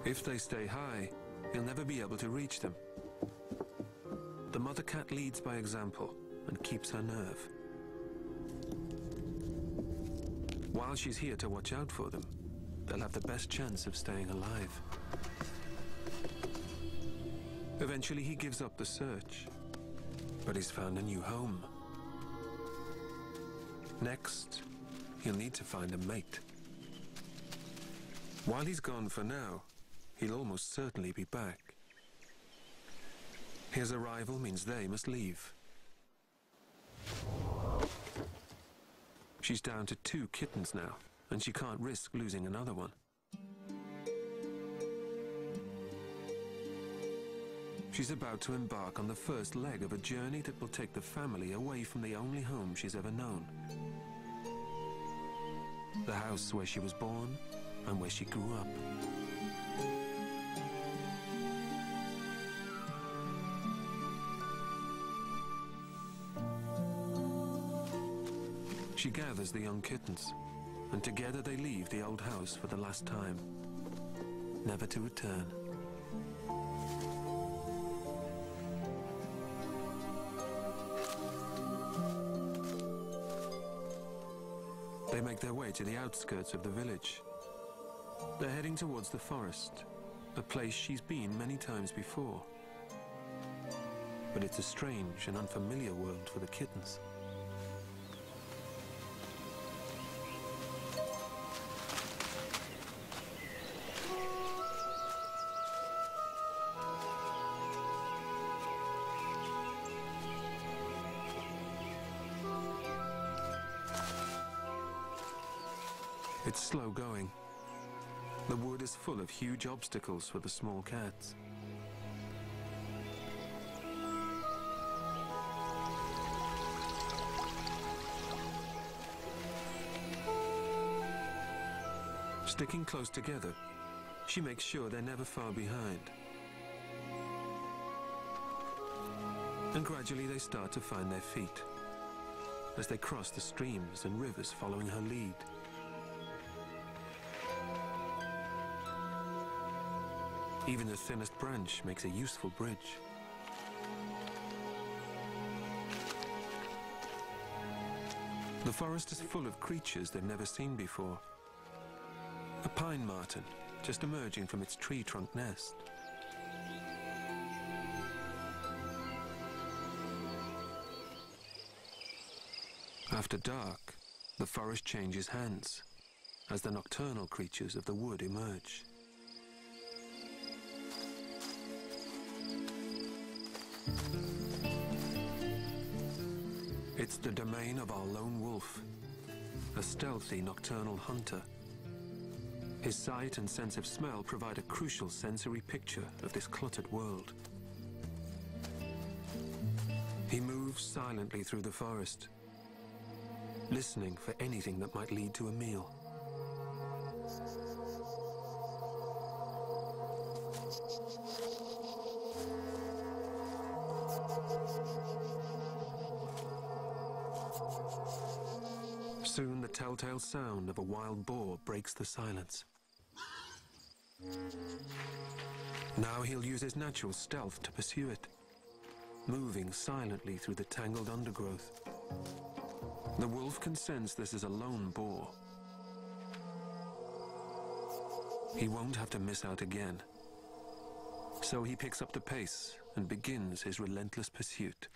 If they stay high, he'll never be able to reach them. The mother cat leads by example and keeps her nerve. While she's here to watch out for them, they'll have the best chance of staying alive. Eventually he gives up the search, but he's found a new home. Next, he'll need to find a mate. While he's gone for now, he'll almost certainly be back. His arrival means they must leave. She's down to 2 kittens now, and she can't risk losing another one. She's about to embark on the first leg of a journey that will take the family away from the only home she's ever known. The house where she was born and where she grew up. She gathers the young kittens, and together they leave the old house for the last time, never to return. They make their way to the outskirts of the village. They're heading towards the forest, a place she's been many times before. But it's a strange and unfamiliar world for the kittens. It's slow going. The wood is full of huge obstacles for the small cats. Sticking close together, she makes sure they're never far behind. And gradually they start to find their feet as they cross the streams and rivers following her lead. Even the thinnest branch makes a useful bridge. The forest is full of creatures they've never seen before. A pine marten, just emerging from its tree trunk nest. After dark, the forest changes hands as the nocturnal creatures of the wood emerge. It's the domain of our lone wolf, a stealthy nocturnal hunter. His sight and sense of smell provide a crucial sensory picture of this cluttered world. He moves silently through the forest, listening for anything that might lead to a meal. Soon the telltale sound of a wild boar breaks the silence. Now he'll use his natural stealth to pursue it, moving silently through the tangled undergrowth. The wolf can sense this is a lone boar. He won't have to miss out again. So he picks up the pace and begins his relentless pursuit.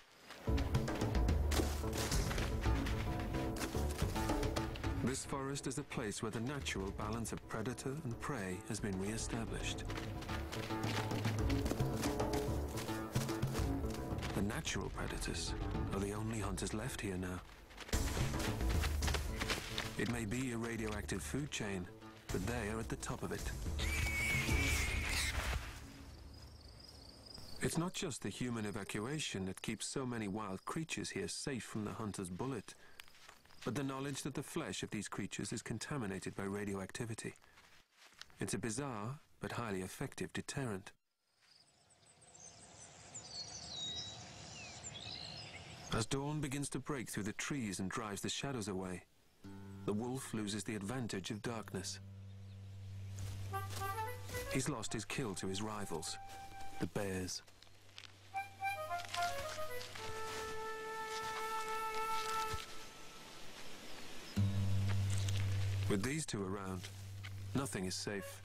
This forest is a place where the natural balance of predator and prey has been re-established. The natural predators are the only hunters left here now. It may be a radioactive food chain, but they are at the top of it. It's not just the human evacuation that keeps so many wild creatures here safe from the hunter's bullet, but the knowledge that the flesh of these creatures is contaminated by radioactivity. It's a bizarre but highly effective deterrent. As dawn begins to break through the trees and drives the shadows away, the wolf loses the advantage of darkness. He's lost his kill to his rivals, the bears. With these two around, nothing is safe.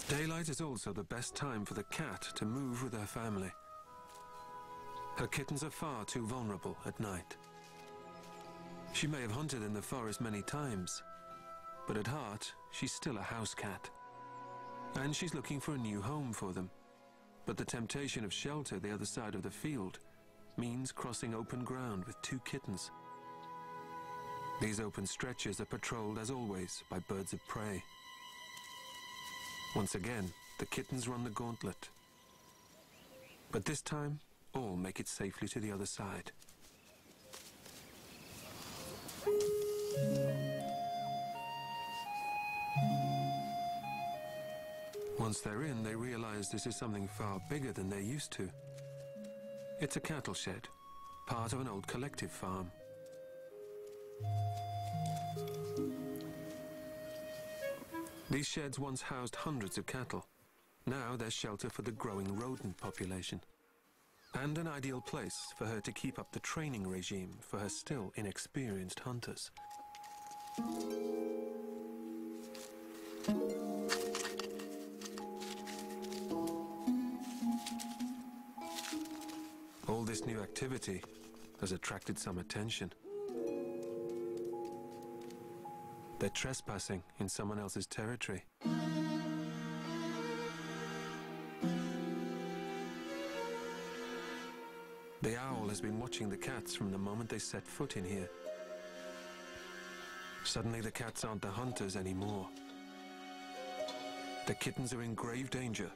Daylight is also the best time for the cat to move with her family. Her kittens are far too vulnerable at night. She may have hunted in the forest many times, but at heart, she's still a house cat. And she's looking for a new home for them. But the temptation of shelter the other side of the field means crossing open ground with two kittens. These open stretches are patrolled, as always, by birds of prey. Once again, the kittens run the gauntlet. But this time, all make it safely to the other side. Once they're in, they realize this is something far bigger than they're used to. It's a cattle shed, part of an old collective farm. These sheds once housed hundreds of cattle. Now they're shelter for the growing rodent population. And an ideal place for her to keep up the training regime for her still inexperienced hunters. All this new activity has attracted some attention. They're trespassing in someone else's territory. The owl has been watching the cats from the moment they set foot in here. Suddenly the cats aren't the hunters anymore. The kittens are in grave danger.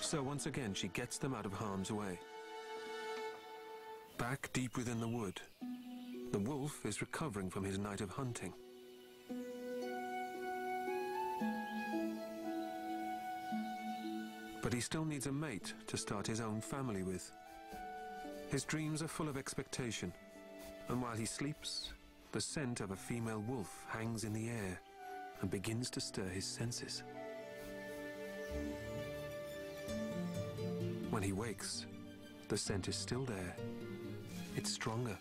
So once again she gets them out of harm's way. Back deep within the wood, the wolf is recovering from his night of hunting. But he still needs a mate to start his own family with. His dreams are full of expectation, and while he sleeps, the scent of a female wolf hangs in the air and begins to stir his senses. When he wakes, the scent is still there. It's stronger.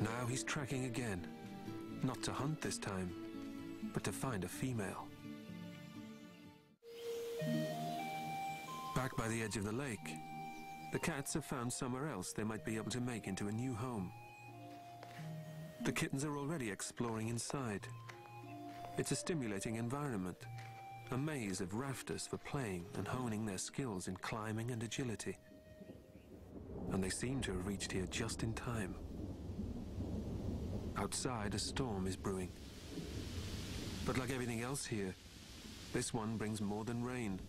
Now he's tracking again, not to hunt this time, but to find a female. Back by the edge of the lake, the cats have found somewhere else they might be able to make into a new home. The kittens are already exploring inside. It's a stimulating environment, a maze of rafters for playing and honing their skills in climbing and agility. And they seem to have reached here just in time. Outside, a storm is brewing. But like everything else here, this one brings more than rain.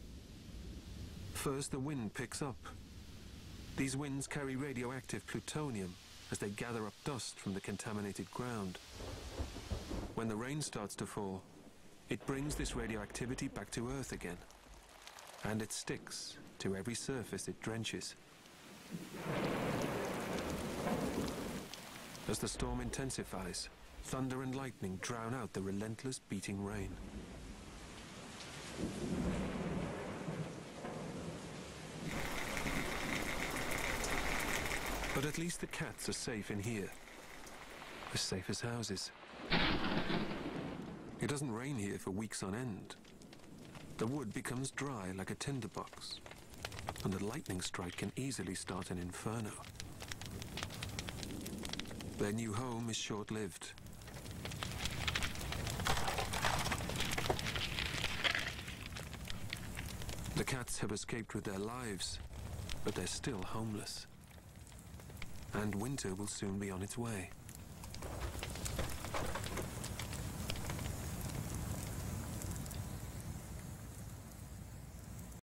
First, the wind picks up. These winds carry radioactive plutonium as they gather up dust from the contaminated ground. When the rain starts to fall, it brings this radioactivity back to Earth again, and it sticks to every surface it drenches. As the storm intensifies, thunder and lightning drown out the relentless beating rain. But at least the cats are safe in here, as safe as houses. It doesn't rain here for weeks on end. The wood becomes dry like a tinderbox, and a lightning strike can easily start an inferno. Their new home is short-lived. The cats have escaped with their lives, but they're still homeless. And winter will soon be on its way.